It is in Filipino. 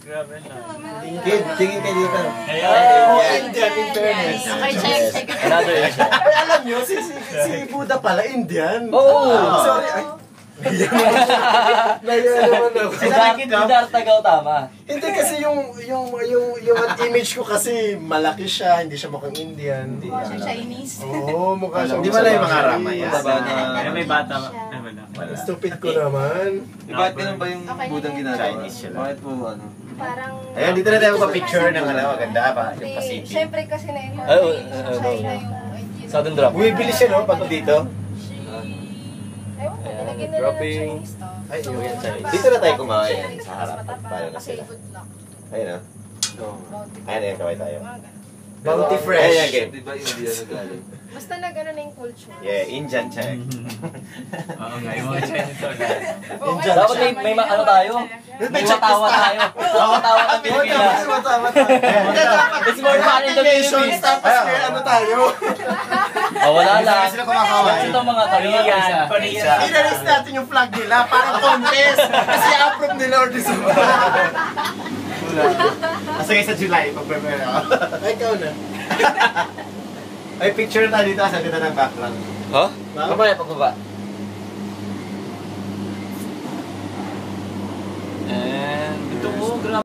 Grabe na. Tingin kayo dito. Indian, in fairness. Okay, check. Another Asian. Ay, alam nyo, si Buddha pala, Indian. Sorry, ay. Naya naman ako. Siddhartha Gautama. Hindi kasi yung image ko kasi malaki siya, hindi siya mukhang Indian. Mukha siya Chinese. Oo, mukha siya. Hindi wala yung mga ramaya. May bata ba? Wala. Stupid ko naman. Bakit ganun ba yung Okay, budang ginagawa? Chinese siya lang. Bakit po ano? Parang... Ayun, dito na tayo magpa-picture ng maganda pa, yung Hindi, Pacific. syempre kasi na-encourage Ay, sa China yung idea. Southern drop. Bumibili siya no, pag dito. Ewan ko, nilagyan nila ng dropping. Chinese to. Ay, yung yan, Chinese. Dito na tayo kumain sa harap. Matapang Paano na kasi sila? good luck. Ayun o. Ayun, ayun, kaway tayo. Mga ganun. Bounty fresh. Ayun, game. Diba yung hindi na nagaling? Basta nag-ano na yung culture. Yeah, Indian check. Oo nga, yung mga Chinese wala. Indian. Dapat may ano tayo? May watawa tayo. Watawa ng Pilipinas. It's more fun in the Philippines. Tapos may ano tayo. Wala lang. Sila kumakaway. Ito mga Korean. Inalis natin yung flag nila, parang contest. Kasi approve nila or disobey. Sige sa July, pag-prepare ako. Ay, ikaw na. Ay, picture na dito sa ganda ng background. Huh? Mamaya pagbaba. And ito mo, grabe.